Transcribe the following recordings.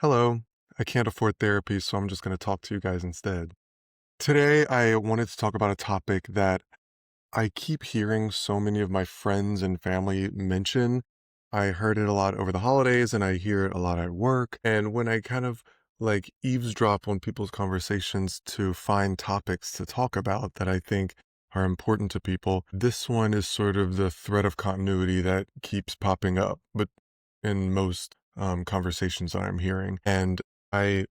Hello. I can't afford therapy, so I'm just going to talk to you guys instead. Today, I wanted to talk about a topic that I keep hearing so many of my friends and family mention. I heard it a lot over the holidays and I hear it a lot at work. And when I kind of like eavesdrop on people's conversations to find topics to talk about that I think are important to people, this one is sort of the thread of continuity that keeps popping up, but in most conversations that I'm hearing. And I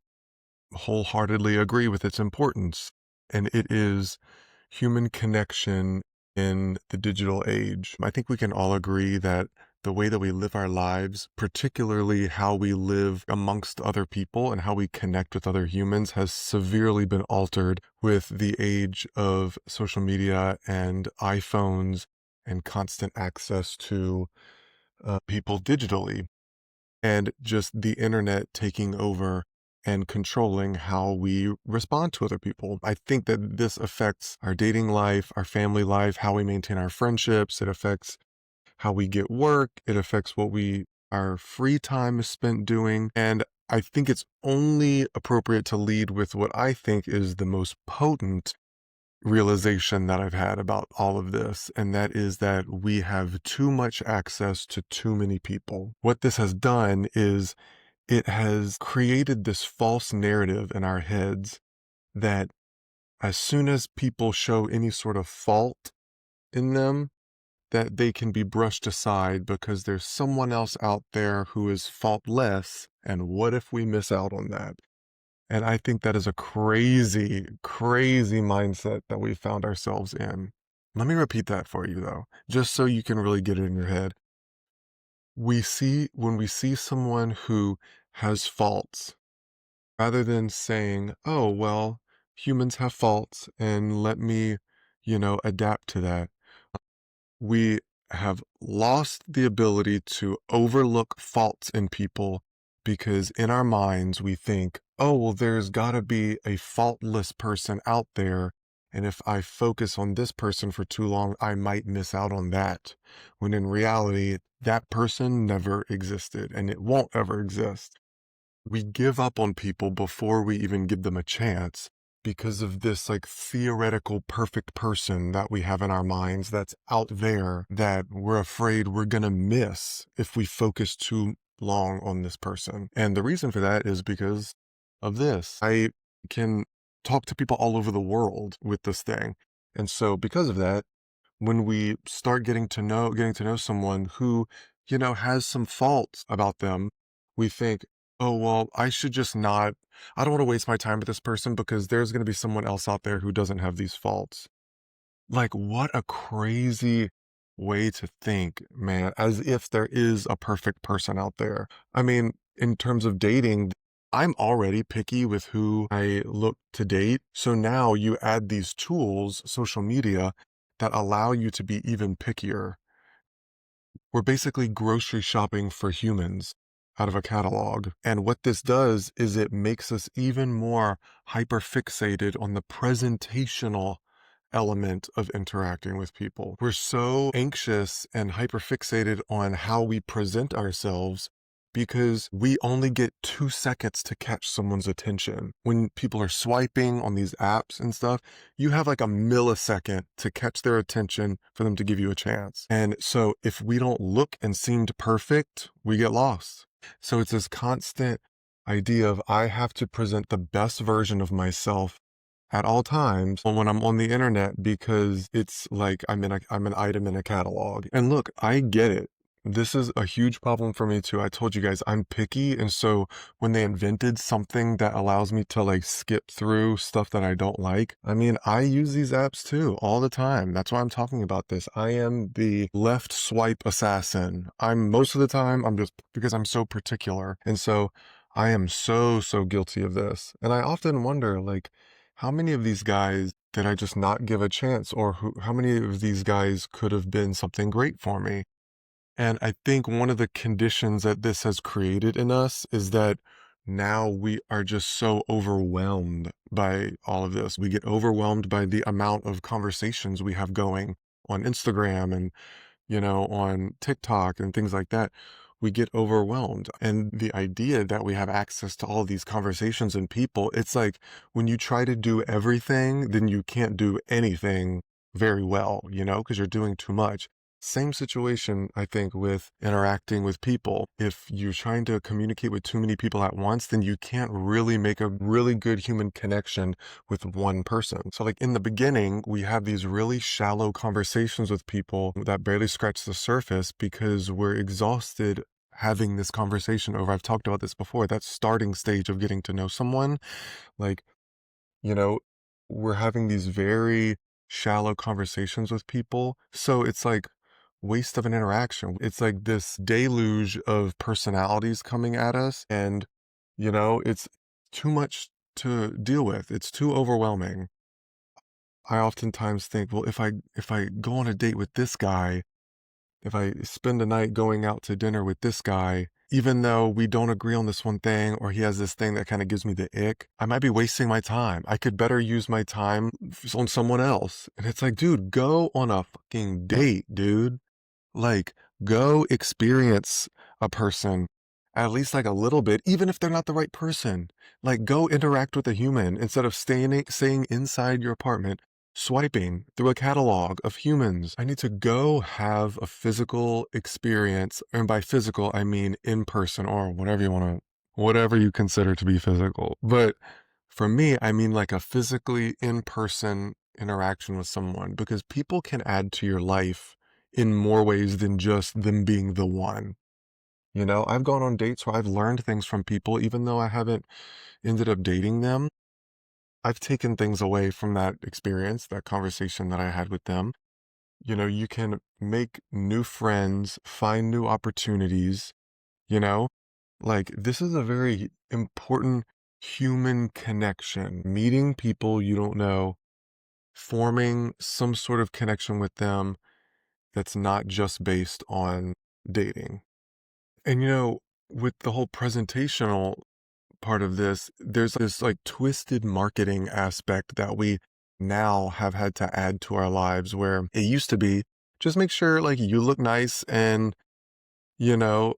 wholeheartedly agree with its importance. And it is human connection in the digital age. I think we can all agree that the way that we live our lives, particularly how we live amongst other people and how we connect with other humans, has severely been altered with the age of social media and iPhones and constant access to people digitally and just the internet taking over and controlling how we respond to other people. I think that this affects our dating life, our family life, how we maintain our friendships. It affects how we get work. It affects what our free time is spent doing. And I think it's only appropriate to lead with what I think is the most potent realization that I've had about all of this, and that is that we have too much access to too many people. What this has done is it has created this false narrative in our heads that as soon as people show any sort of fault in them, that they can be brushed aside because there's someone else out there who is faultless, and what if we miss out on that? And I think that is a crazy, crazy mindset that we found ourselves in. Let me repeat that for you though, just so you can really get it in your head. When we see someone who has faults, rather than saying, oh, well, humans have faults and let me, adapt to that, we have lost the ability to overlook faults in people because in our minds we think, oh, well, there's got to be a faultless person out there. And if I focus on this person for too long, I might miss out on that. When in reality, that person never existed and it won't ever exist. We give up on people before we even give them a chance because of this like theoretical perfect person that we have in our minds that's out there that we're afraid we're going to miss if we focus too long on this person. And the reason for that is because of this. I can talk to people all over the world with this thing. And so because of that, when we start getting to know someone who, has some faults about them, we think, oh, well, I don't want to waste my time with this person because there's going to be someone else out there who doesn't have these faults. Like, what a crazy way to think, man, as if there is a perfect person out there. I mean, in terms of dating, I'm already picky with who I look to date. So now you add these tools, social media, that allow you to be even pickier. We're basically grocery shopping for humans out of a catalog. And what this does is it makes us even more hyper fixated on the presentational element of interacting with people. We're so anxious and hyper fixated on how we present ourselves because we only get 2 seconds to catch someone's attention. When people are swiping on these apps and stuff, you have like a millisecond to catch their attention for them to give you a chance. And so if we don't look and seem perfect, we get lost. So it's this constant idea of I have to present the best version of myself at all times when I'm on the internet because it's like I'm an item in a catalog. And look, I get it. This is a huge problem for me too. I told you guys I'm picky, and so when they invented something that allows me to like skip through stuff that I don't like, I mean, I use these apps too all the time. That's why I'm talking about this. I am the left swipe assassin. I'm most of the time I'm just because I'm so particular. And so I am so guilty of this. And I often wonder like how many of these guys did I just not give a chance, or how many of these guys could have been something great for me? And I think one of the conditions that this has created in us is that now we are just so overwhelmed by all of this. We get overwhelmed by the amount of conversations we have going on Instagram and, on TikTok and things like that. we get overwhelmed. And the idea that we have access to all these conversations and people, it's like when you try to do everything, then you can't do anything very well, because you're doing too much. Same situation, I think, with interacting with people. If you're trying to communicate with too many people at once, then you can't really make a really good human connection with one person. So, like in the beginning, we have these really shallow conversations with people that barely scratch the surface because we're exhausted having this conversation over. I've talked about this before, that starting stage of getting to know someone. Like, you know, we're having these very shallow conversations with people. So it's like waste of an interaction. It's like this deluge of personalities coming at us, and it's too much to deal with. It's too overwhelming. I oftentimes think, well, if I go on a date with this guy, if I spend a night going out to dinner with this guy, even though we don't agree on this one thing, or he has this thing that kind of gives me the ick, I might be wasting my time. I could better use my time on someone else. And it's like, dude, go on a fucking date, dude. Like, go experience a person at least like a little bit, even if they're not the right person. Like, go interact with a human instead of staying inside your apartment, swiping through a catalog of humans. I need to go have a physical experience. And by physical, I mean in person or whatever you consider to be physical. But for me, I mean like a physically in person interaction with someone, because people can add to your life in more ways than just them being the one. I've gone on dates where I've learned things from people, even though I haven't ended up dating them. I've taken things away from that experience, that conversation that I had with them. You can make new friends, find new opportunities, you know? Like, this is a very important human connection. Meeting people you don't know, forming some sort of connection with them that's not just based on dating. And with the whole presentational part of this, there's this like twisted marketing aspect that we now have had to add to our lives, where it used to be just make sure like you look nice and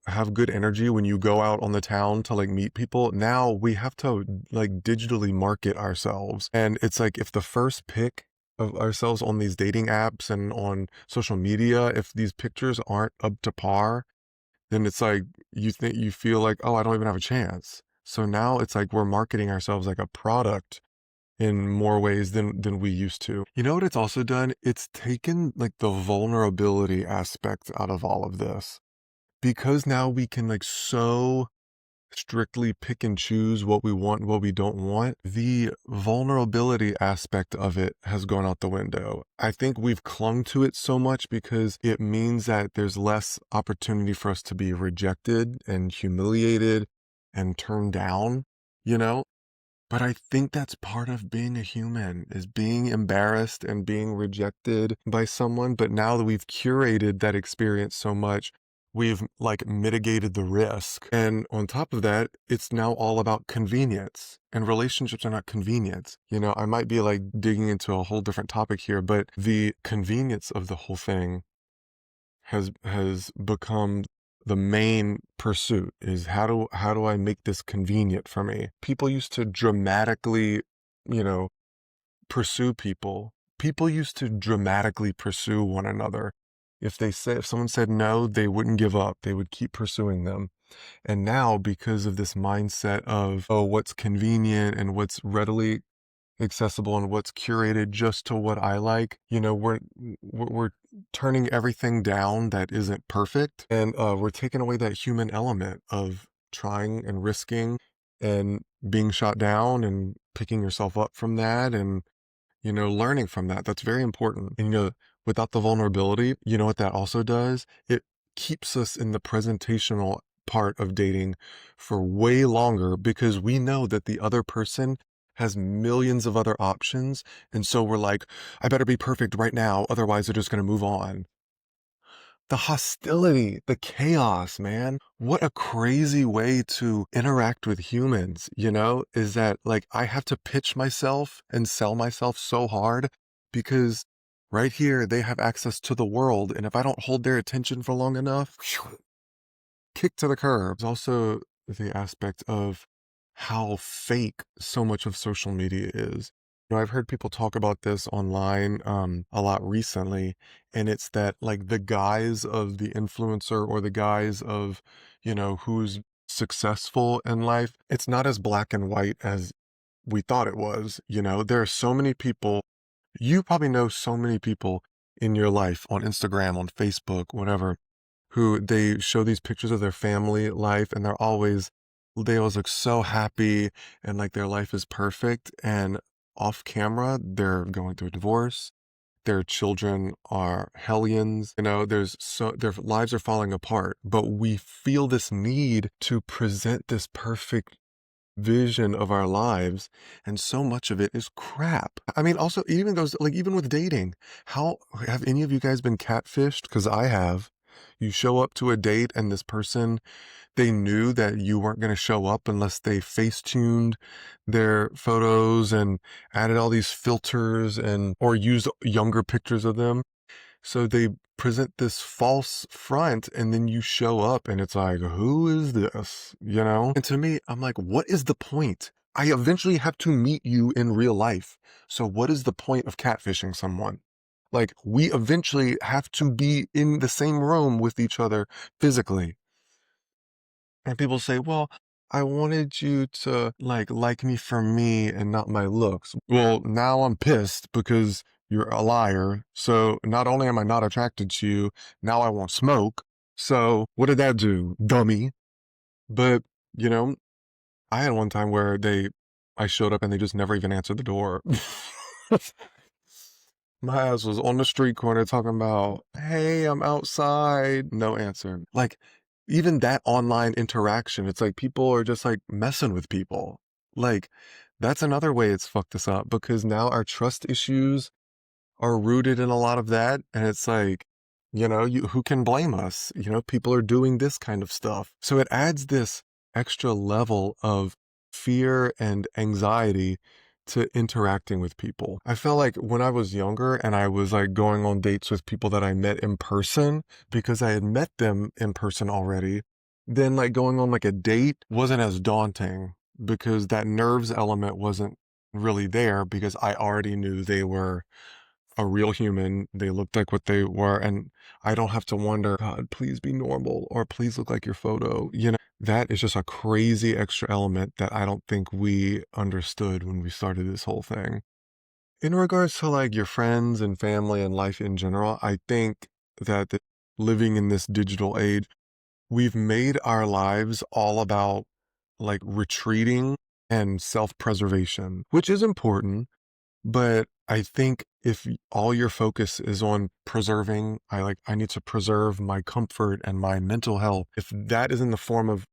have good energy when you go out on the town to like meet people. Now we have to like digitally market ourselves. And it's like if the first pic of ourselves on these dating apps and on social media, if these pictures aren't up to par, then it's like you feel like, oh, I don't even have a chance. So now it's like we're marketing ourselves like a product in more ways than we used to. You know what it's also done? It's taken like the vulnerability aspect out of all of this. Because now we can like so strictly pick and choose what we want and what we don't want, the vulnerability aspect of it has gone out the window. I think we've clung to it so much because it means that there's less opportunity for us to be rejected and humiliated and turned down, you know? But I think that's part of being a human, is being embarrassed and being rejected by someone. But now that we've curated that experience so much, we've like mitigated the risk. And on top of that, it's now all about convenience. And relationships are not convenience. I might be like digging into a whole different topic here, but the convenience of the whole thing has become the main pursuit. Is how do I make this convenient for me? People used to dramatically, you know, pursue people. People used to dramatically pursue one another. If someone said no, they wouldn't give up. They would keep pursuing them. And now, because of this mindset of, oh, what's convenient and what's readily accessible and what's curated just to what I like, we're turning everything down that isn't perfect, and we're taking away that human element of trying and risking and being shot down and picking yourself up from that, and learning from that. That's very important. And without the vulnerability, you know what that also does? It keeps us in the presentational part of dating for way longer, because we know that the other person has millions of other options. And so we're like, I better be perfect right now, otherwise they're just going to move on. The hostility, the chaos, man. What a crazy way to interact with humans, is that like I have to pitch myself and sell myself so hard because right here they have access to the world. And if I don't hold their attention for long enough, kicked to the curb. There's also the aspect of how fake so much of social media is. I've heard people talk about this online a lot recently, and it's that like the guise of the influencer or the guise of, who's successful in life, it's not as black and white as we thought it was. There are so many people, you probably know so many people in your life on Instagram, on Facebook, whatever, who they show these pictures of their family life and they always look so happy and like their life is perfect. And off camera, they're going through a divorce. Their children are hellions. Their lives are falling apart, but we feel this need to present this perfect vision of our lives, and so much of it is crap. I mean, also even goes like even with dating. How have any of you guys been catfished? Because I have. You show up to a date and this person, they knew that you weren't going to show up unless they face tuned their photos and added all these filters and or used younger pictures of them. So they present this false front and then you show up and it's like, who is this? And to me, I'm like, what is the point? I eventually have to meet you in real life. So what is the point of catfishing someone? Like, we eventually have to be in the same room with each other physically. And people say, well, I wanted you to like me for me and not my looks. Well, now I'm pissed because you're a liar. So not only am I not attracted to you, now I want smoke. So what did that do, dummy? But, you know, I had one time where I showed up and they just never even answered the door. My ass was on the street corner talking about, hey, I'm outside. No answer. Like, even that online interaction, it's like people are just like messing with people. Like, that's another way it's fucked us up because now our trust issues are rooted in a lot of that. And it's like, who can blame us? People are doing this kind of stuff. So it adds this extra level of fear and anxiety to interacting with people. I felt like when I was younger and I was like going on dates with people that I met in person because I had met them in person already, then like going on like a date wasn't as daunting because that nerves element wasn't really there because I already knew they were a real human. They looked like what they were. And I don't have to wonder, God, please be normal or please look like your photo. That is just a crazy extra element that I don't think we understood when we started this whole thing. In regards to like your friends and family and life in general, I think that living in this digital age, we've made our lives all about like retreating and self-preservation, which is important. But I think if all your focus is on preserving, I need to preserve my comfort and my mental health. If that is in the form of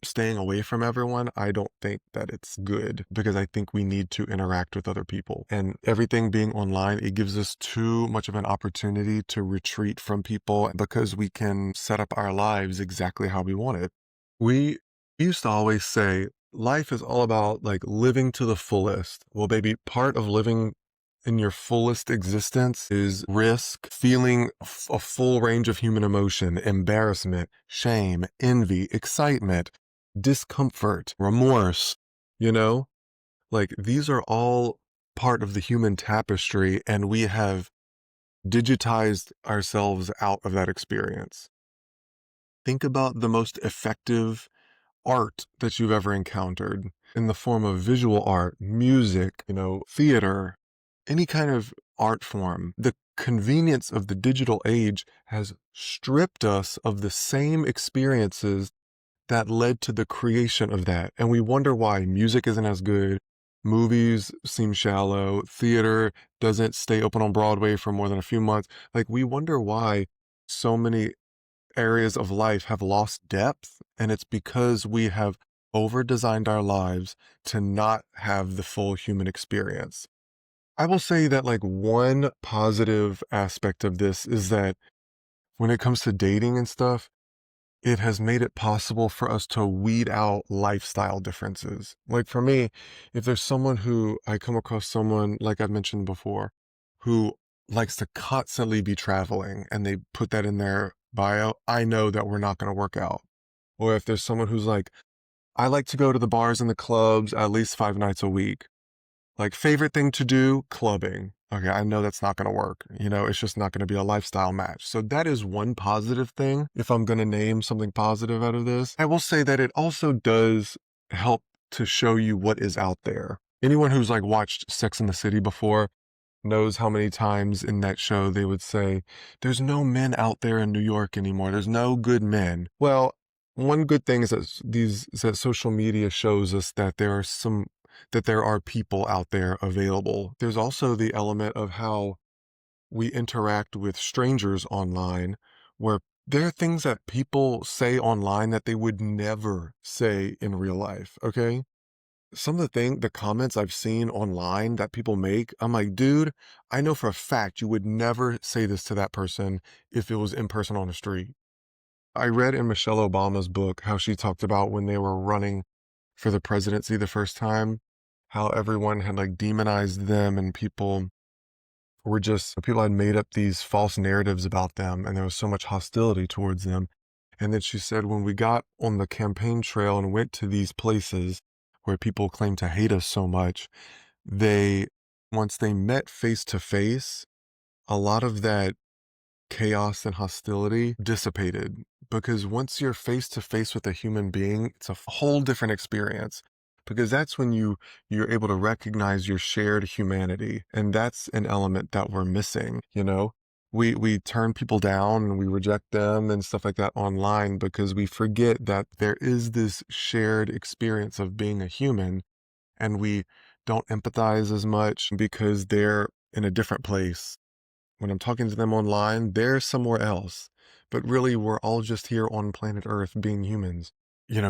staying away from everyone, I don't think that it's good because I think we need to interact with other people. And everything being online, it gives us too much of an opportunity to retreat from people because we can set up our lives exactly how we want it. We used to always say, life is all about like living to the fullest. Well, baby, part of living in your fullest existence is risk, feeling a full range of human emotion, embarrassment, shame, envy, excitement, discomfort, remorse, you know? Like these are all part of the human tapestry, and we have digitized ourselves out of that experience. Think about the most effective art that you've ever encountered in the form of visual art, music, theater, any kind of art form. The convenience of the digital age has stripped us of the same experiences that led to the creation of that. And we wonder why music isn't as good. Movies seem shallow. Theater doesn't stay open on Broadway for more than a few months. Like, we wonder why so many areas of life have lost depth, and it's because we have over designed our lives to not have the full human experience. I will say that like one positive aspect of this is that when it comes to dating and stuff, it has made it possible for us to weed out lifestyle differences. Like for me, if there's someone who I come across someone like I've mentioned before, who likes to constantly be traveling and they put that in their bio, I know that we're not going to work out. Or if there's someone who's like, I like to go to the bars and the clubs at least 5 nights a week. Like, favorite thing to do, clubbing. Okay, I know that's not going to work. It's just not going to be a lifestyle match. So that is one positive thing. If I'm going to name something positive out of this, I will say that it also does help to show you what is out there. Anyone who's like watched Sex and the City before knows how many times in that show they would say, there's no men out there in New York anymore. There's no good men. Well, one good thing is that social media shows us that there are people out there available. There's also the element of how we interact with strangers online, where there are things that people say online that they would never say in real life. Okay. Some of the comments I've seen online that people make, I'm like, dude, I know for a fact you would never say this to that person if it was in person on the street. I read in Michelle Obama's book how she talked about when they were running for the presidency the first time, how everyone had like demonized them and people had made up these false narratives about them and there was so much hostility towards them. And then she said, when we got on the campaign trail and went to these places where people claim to hate us so much, they, once they met face to face, a lot of that chaos and hostility dissipated, because once you're face to face with a human being, it's a whole different experience, because that's when you're able to recognize your shared humanity, and that's an element that we're missing. We turn people down and we reject them and stuff like that online because we forget that there is this shared experience of being a human, and we don't empathize as much because they're in a different place. When I'm talking to them online, they're somewhere else. But really, we're all just here on planet Earth being humans.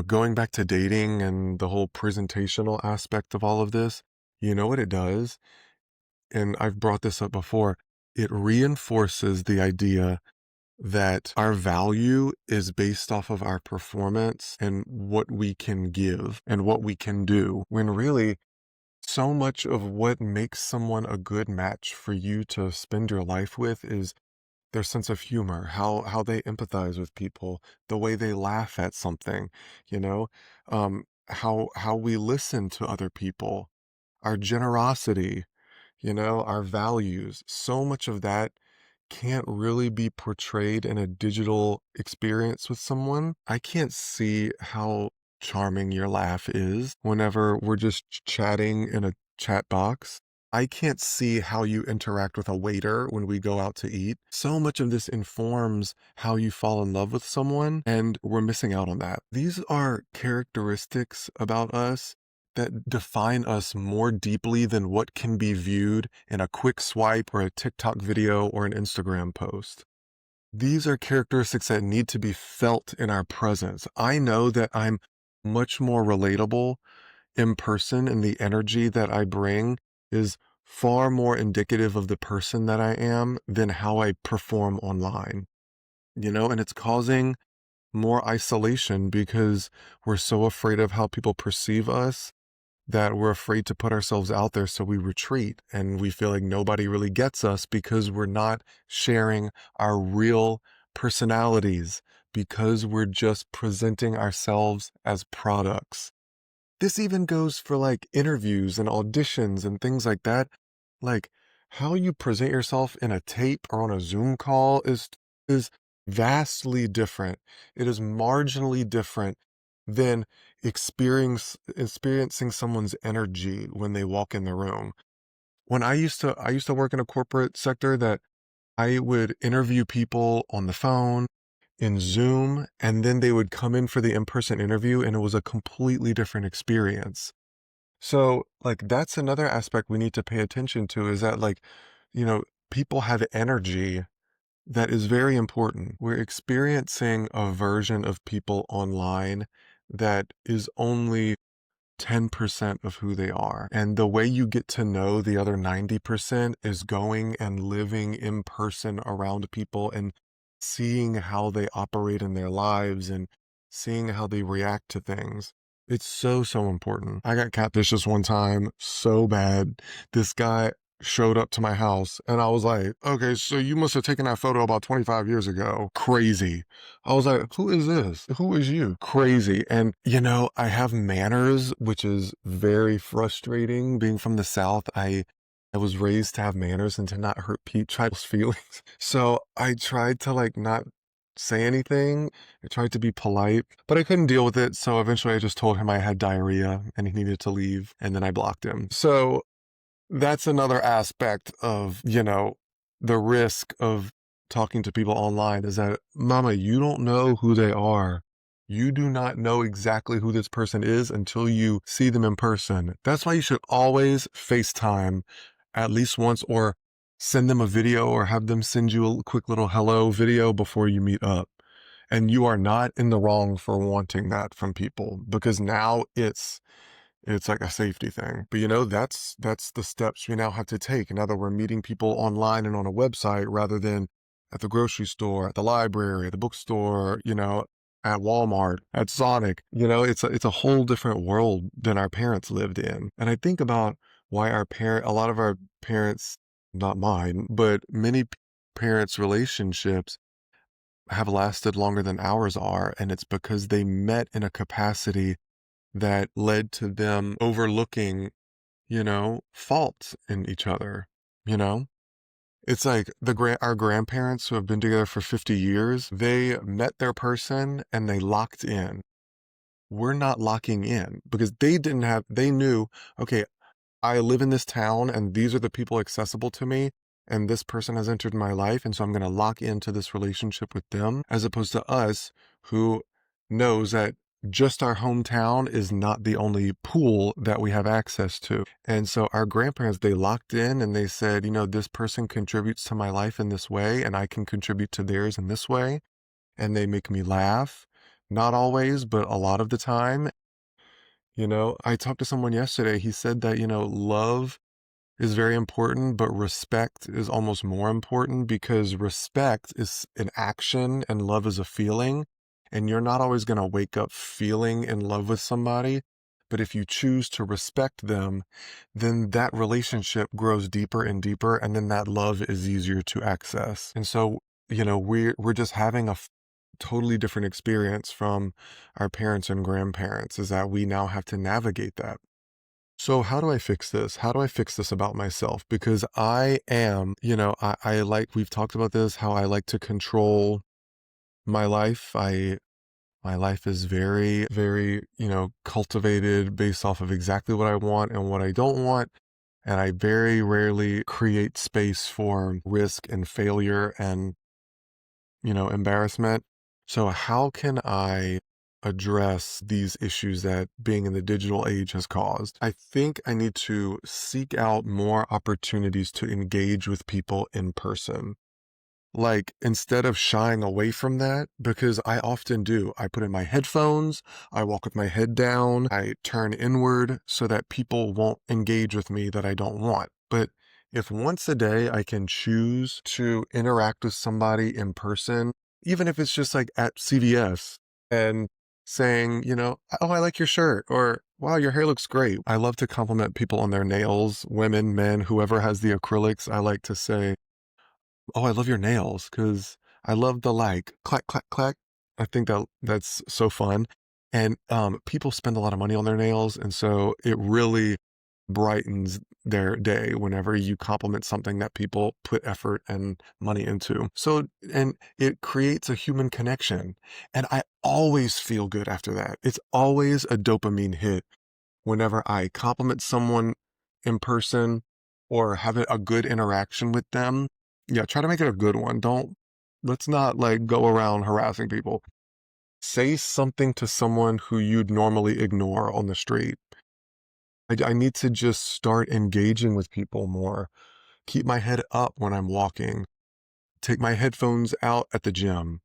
Going back to dating and the whole presentational aspect of all of this, you know what it does? And I've brought this up before. It reinforces the idea that our value is based off of our performance and what we can give and what we can do, when really so much of what makes someone a good match for you to spend your life with is their sense of humor, how they empathize with people, the way they laugh at something, you know, how we listen to other people, our generosity, our values. So much of that can't really be portrayed in a digital experience with someone. I can't see how charming your laugh is whenever we're just chatting in a chat box. I can't see how you interact with a waiter when we go out to eat. So much of this informs how you fall in love with someone, and we're missing out on that. These are characteristics about us that define us more deeply than what can be viewed in a quick swipe or a TikTok video or an Instagram post. These are characteristics that need to be felt in our presence. I know that I'm much more relatable in person, and the energy that I bring is far more indicative of the person that I am than how I perform online. And it's causing more isolation because we're so afraid of how people perceive us that we're afraid to put ourselves out there. So we retreat and we feel like nobody really gets us because we're not sharing our real personalities, because we're just presenting ourselves as products. This even goes for like interviews and auditions and things like that. Like, how you present yourself in a tape or on a Zoom call is vastly different. It is marginally different than experiencing someone's energy when they walk in the room. When I used to work in a corporate sector, that I would interview people on the phone, in Zoom, and then they would come in for the in-person interview, and it was a completely different experience. So, like, that's another aspect we need to pay attention to, is that, like, people have energy that is very important. We're experiencing a version of people online that is only 10% of who they are. And the way you get to know the other 90% is going and living in person around people and seeing how they operate in their lives and seeing how they react to things. It's so, so important. I got catfished this one time so bad. This guy, showed up to my house and I was like, okay, so you must have taken that photo about 25 years ago. Crazy. I was like, who is this? Who is you? Crazy. And, I have manners, which is very frustrating. Being from the South, I was raised to have manners and to not hurt people's feelings. So I tried to like not say anything. I tried to be polite, but I couldn't deal with it. So eventually I just told him I had diarrhea and he needed to leave. And then I blocked him. So that's another aspect of, the risk of talking to people online is that, mama, you don't know who they are. You do not know exactly who this person is until you see them in person. That's why you should always FaceTime at least once or send them a video or have them send you a quick little hello video before you meet up. And you are not in the wrong for wanting that from people because now it's like a safety thing. But that's the steps we now have to take now that we're meeting people online and on a website rather than at the grocery store, at the library, at the bookstore, at Walmart, at Sonic. It's a whole different world than our parents lived in. And I think about why a lot of our parents, not mine, but many parents' relationships have lasted longer than ours are. And it's because they met in a capacity that led to them overlooking, faults in each other, you know? It's like our grandparents who have been together for 50 years, they met their person and they locked in. We're not locking in because they knew, okay, I live in this town and these are the people accessible to me. And this person has entered my life. And so I'm going to lock into this relationship with them as opposed to us who knows that just our hometown is not the only pool that we have access to. And so our grandparents, they locked in and they said, this person contributes to my life in this way and I can contribute to theirs in this way. And they make me laugh. Not always, but a lot of the time. I talked to someone yesterday. He said that, love is very important, but respect is almost more important because respect is an action and love is a feeling. And you're not always going to wake up feeling in love with somebody. But if you choose to respect them, then that relationship grows deeper and deeper. And then that love is easier to access. And so, we're just having a totally different experience from our parents and grandparents is that we now have to navigate that. So how do I fix this? How do I fix this about myself? Because I am, I like, we've talked about this, how I like to control my life. My life is very, very, cultivated based off of exactly what I want and what I don't want. And I very rarely create space for risk and failure and, embarrassment. So how can I address these issues that being in the digital age has caused? I think I need to seek out more opportunities to engage with people in person. Like, instead of shying away from that, because I often do, I put in my headphones, I walk with my head down, I turn inward so that people won't engage with me that I don't want. But if once a day I can choose to interact with somebody in person, even if it's just like at CVS and saying, oh, I like your shirt, or wow, your hair looks great. I love to compliment people on their nails, women, men, whoever has the acrylics. I like to say, oh, I love your nails because I love the like clack, clack, clack. I think that's so fun. And people spend a lot of money on their nails. And so it really brightens their day whenever you compliment something that people put effort and money into. So, and it creates a human connection. And I always feel good after that. It's always a dopamine hit whenever I compliment someone in person or have a good interaction with them. Yeah, try to make it a good one. Let's not like go around harassing people. Say something to someone who you'd normally ignore on the street. I need to just start engaging with people more. Keep my head up when I'm walking. Take my headphones out at the gym.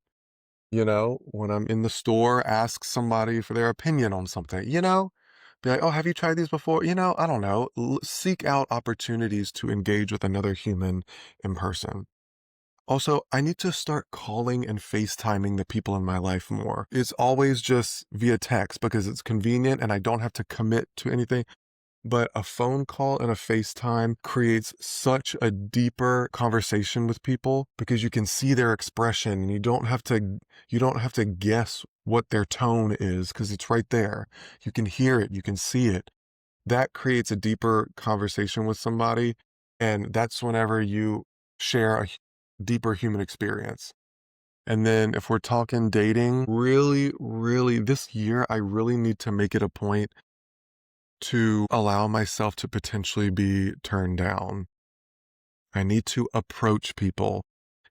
When I'm in the store, ask somebody for their opinion on something, Be like, oh, have you tried these before? I don't know. Seek out opportunities to engage with another human in person. Also, I need to start calling and FaceTiming the people in my life more. It's always just via text because it's convenient and I don't have to commit to anything. but a phone call and a FaceTime creates such a deeper conversation with people because you can see their expression and you don't have to guess what their tone is because it's right there. You can hear it, you can see it. That creates a deeper conversation with somebody, and that's whenever you share a deeper human experience. And then if we're talking dating, really, really, this year, I really need to make it a point to allow myself to potentially be turned down. I need to approach people.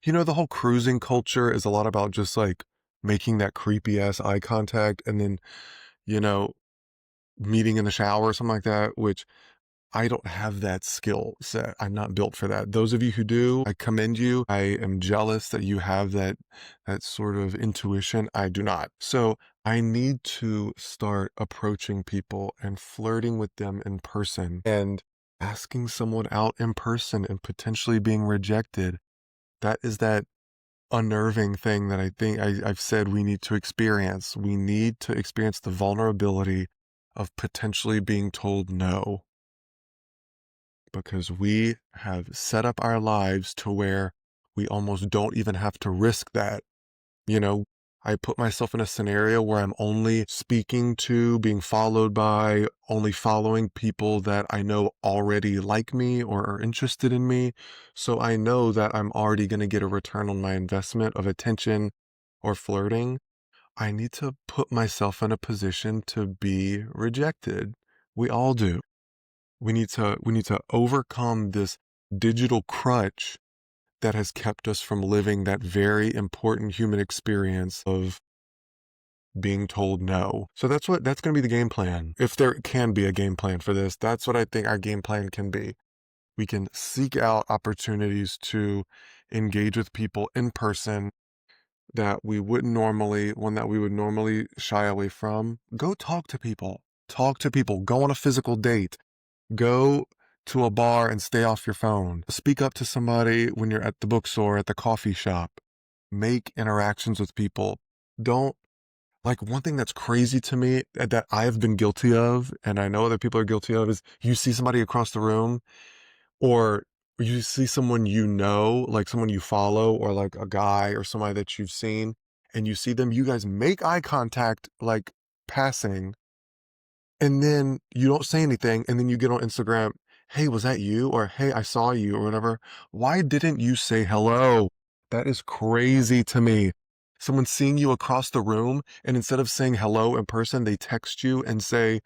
The whole cruising culture is a lot about just like making that creepy ass eye contact and then, you know, meeting in the shower or something like that, which I don't have that skill set. I'm not built for that. Those of you who do, I commend you. I am jealous that you have that sort of intuition. I do not. So I need to start approaching people and flirting with them in person and asking someone out in person and potentially being rejected. That is that unnerving thing that I think I've said we need to experience. We need to experience the vulnerability of potentially being told no because we have set up our lives to where we almost don't even have to risk that. You know, I put myself in a scenario where I'm only speaking to, being followed by, only following people that I know already like me or are interested in me. So I know that I'm already going to get a return on my investment of attention or flirting. I need to put myself in a position to be rejected. We all do. We need to overcome this digital crutch that has kept us from living that very important human experience of being told no. So that's going to be the game plan. If there can be a game plan for this, that's what I think our game plan can be. We can seek out opportunities to engage with people in person one that we would normally shy away from. Go talk to people. Talk to people. Go on a physical date. Go to a bar and stay off your phone. Speak up to somebody when you're at the bookstore, at the coffee shop. Make interactions with people. Don't, like, one thing that's crazy to me that I've been guilty of, and I know other people are guilty of, is you see somebody across the room or you see someone like someone you follow, or like a guy or somebody that you've seen, and you see them, you guys make eye contact, like passing, and then you don't say anything, and then you get on Instagram, "Hey, was that you?" or "Hey, I saw you," or whatever. Why didn't you say hello? That is crazy to me. Someone seeing you across the room, and instead of saying hello in person, they text you and say,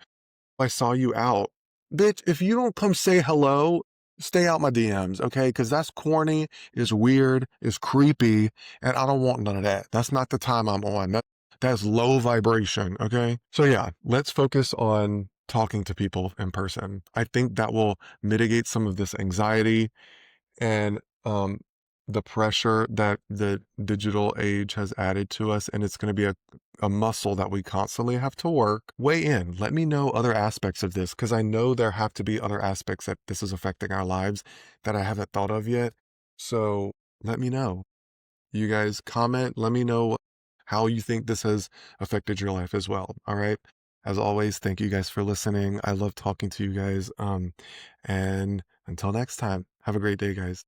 "I saw you out." Bitch, if you don't come say hello, stay out my DMs, okay? Because that's corny, is weird, is creepy, and I don't want none of that. That's not the time I'm on. That's low vibration, okay? So yeah, let's focus on talking to people in person. I think that will mitigate some of this anxiety and the pressure that the digital age has added to us, and it's going to be a muscle that we constantly have to work. Weigh in. Let me know other aspects of this because I know there have to be other aspects that this is affecting our lives that I haven't thought of yet. So let me know. You guys comment. Let me know how you think this has affected your life as well. All right. As always, thank you guys for listening. I love talking to you guys. And until next time, have a great day, guys.